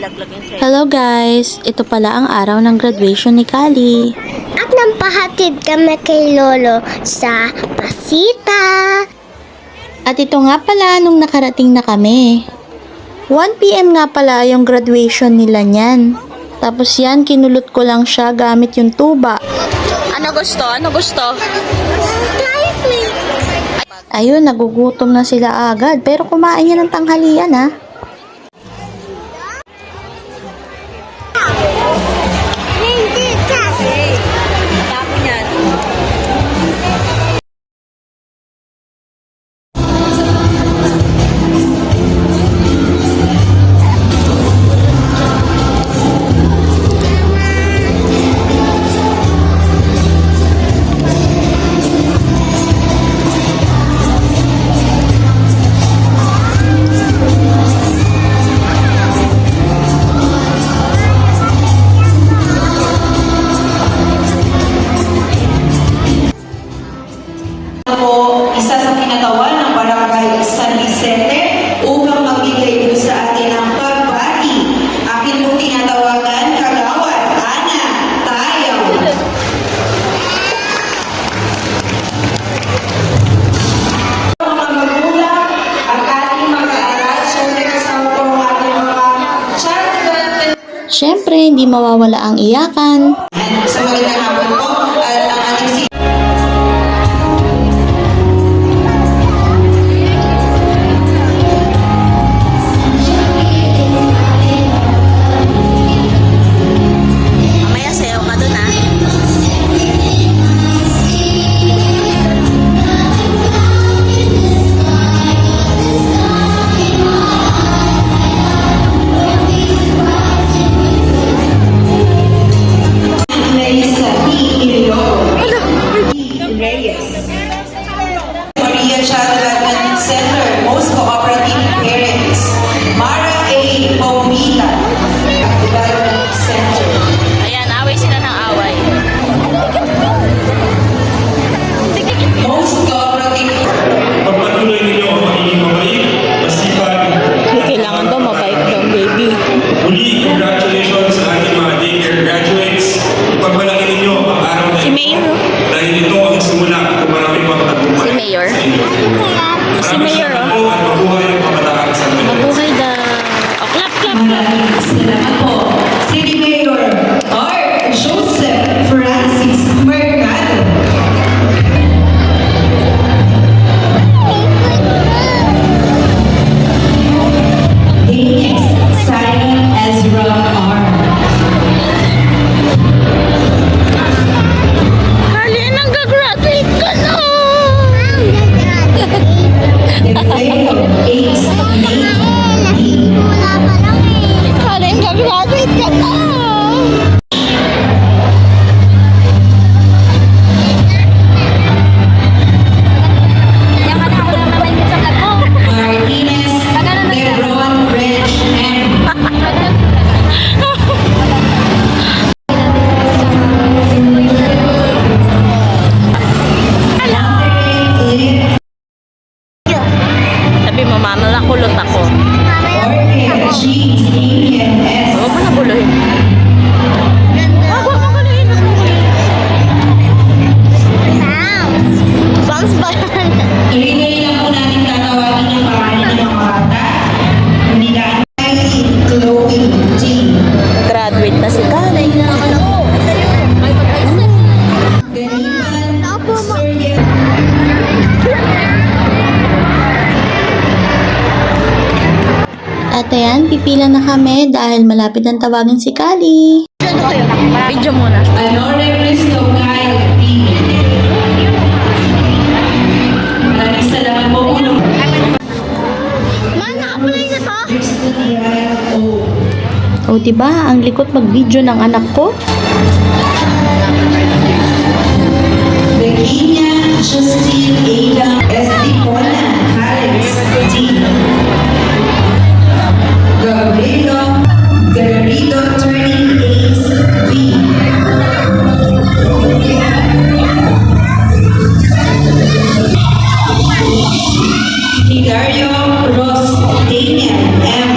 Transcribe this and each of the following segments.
Hello guys! Ito pala ang araw ng graduation ni Kali. At nampahatid kami kay Lolo sa Pasita. At ito nga pala nung nakarating na kami. 1 PM nga pala yung graduation nila niyan. Tapos yan, kinulot ko lang siya gamit yung tuba. Ano gusto? Ano gusto? Ayun, nagugutom na sila agad. Pero kumain yan ng tanghalian ha. Tapon yan. Isa sa kinatawan ng Barangay San Vicente upang magbigay po sa atin ng pagbati. Akin po tinatawagan Kagawad Ana Tayo. Mga magulang, ang ating mag-aaral, syempre kasama po ang ating mga child. Syempre, hindi mawawala ang iyakan. Sa magandang hapon po, at ang ating Mamaya sayaw ka dun ah. Maria Child Development Center, Most Cooperative Parents, Mara A. Paumila Development Center. Ayan, away sila ng away. Most Cooperative Pagpatuloy ninyo ang magiging mabait, masipag. Kailangan daw mabait daw, baby. Muli, congratulations sa ating mga daycare graduates. Pagmalaki ninyo ang araw na Si Mayor. dahil ito ang simula kung marami pang tagumpay. Si Mayor. sa inyo. Si Maraming Mayor, salamat po at mabuhay ang kabataan sa amin. Mabuhay daw. O, clap, clap. Maraming salamat po. City Mayor R. Joseph Francis Mercado. Dennis Simon Ezra R. Kali, nang-graduate ka na. Defeo Ace Nate D. Kali, nang-graduate ka na. Martinez Lebron Rich M. Lip Sabi mo, mama, nakulot ako. Orchid G. Damien S. Huwag mo na guluhin. Huwag mo guluhin. Sounds ba yan? Tuloy-tuloy lang po natin tatawagin yung pangalan ng mga bata. Manilaan Kylie Chloe T. Graduate na si Kali. Ganiman Surya. At ayan, pipila na kami dahil malapit ang tawagin si Kali. Video muna. Alore Cristo Kyle P. Maraming salamat po ulo. Mana, kapulay na to? Christian O. O diba, ang likot mag-video ng anak ko? Virginia Justine Ada Estipona Alex T. Garrido Turning Ace V. Hilario Ross Daniel M.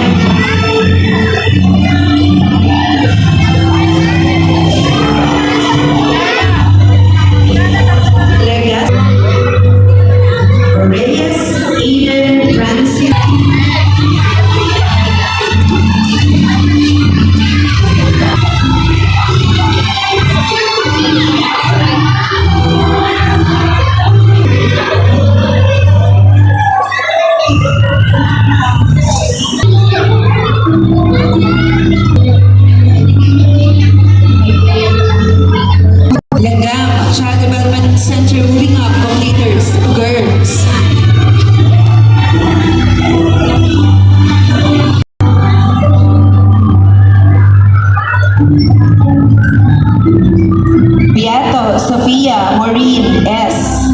Maureen S.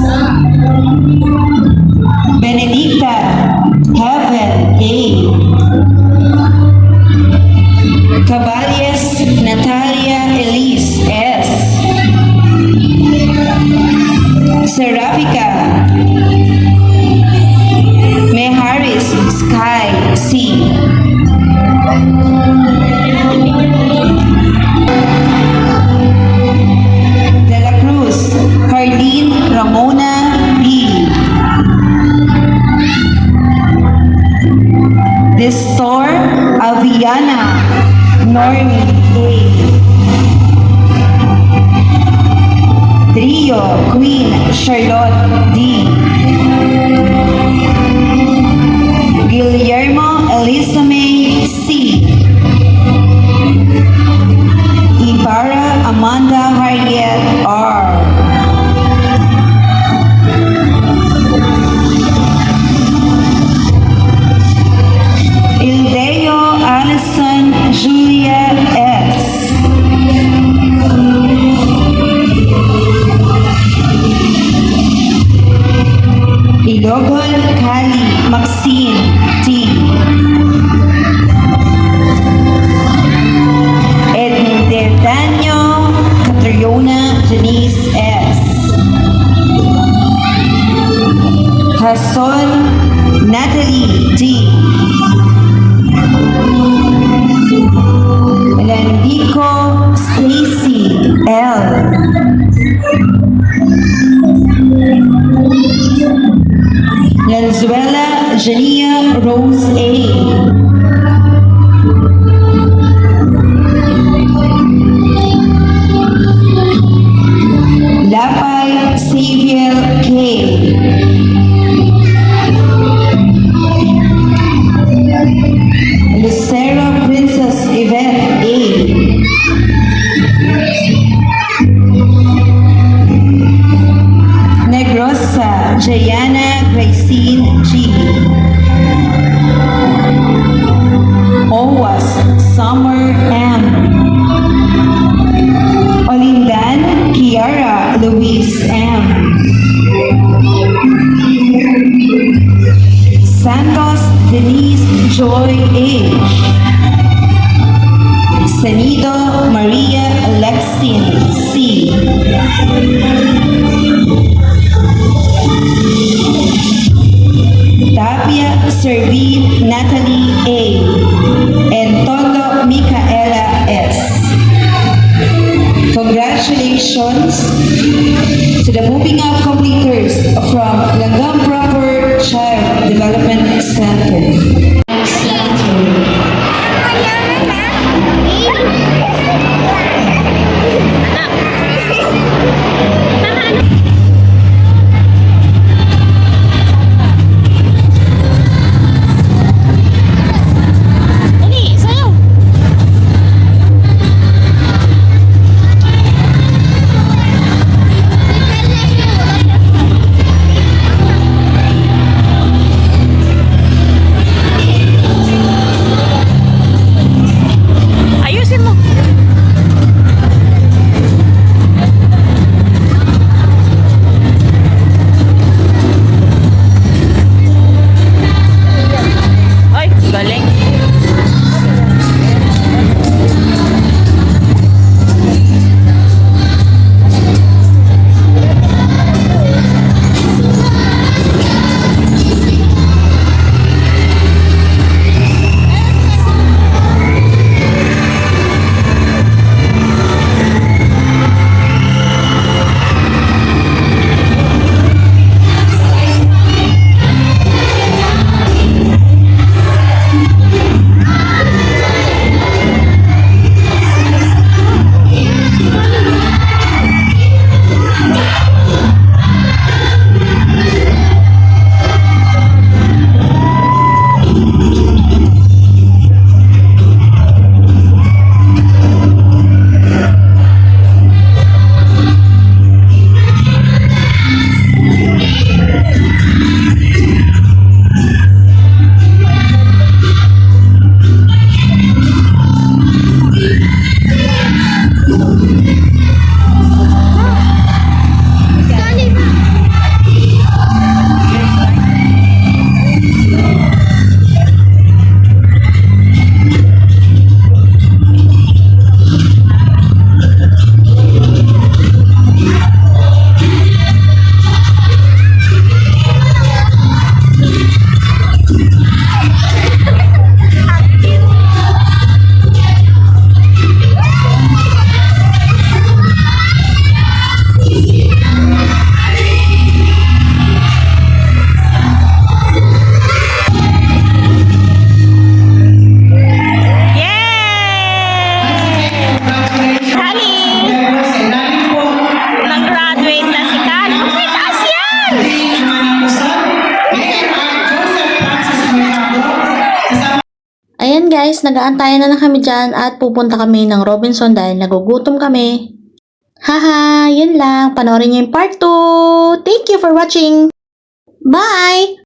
Benedicta Heaven A. Caballes Natalia Elise S. Serafica Meharis Sky C. De la Cruz Harleen Ramona B. Destor Aviana Normie A. Trio Queen Charlotte D. Guillermo Elisame C. Ibarra Amanda Harriet R. Ildeo Allison Julia S. Ilogol Kali Maxine T. Edindetanyo Catriona Janice S. Hasson Natalie D. Landico Stacy L. Lanzuela Jania Rose A. Lapay Xavier K. Lucero Princess Yvette A. Negrosa Jayana Gracine G. Owas Summer M. Olindan Kiara Louise M. Santos Denise Joy H. Sanido Maria Alexine C. Tapia Servin Natalie A. and Tondo Micaela S. Congratulations to the moving up completers from Langgam Proper Child Development Center. guys, nag-aantayan na lang kami dyan at pupunta kami ng Robinson dahil nagugutom kami. Haha, yun lang. Panoorin niyo yung part 2. Thank you for watching. Bye!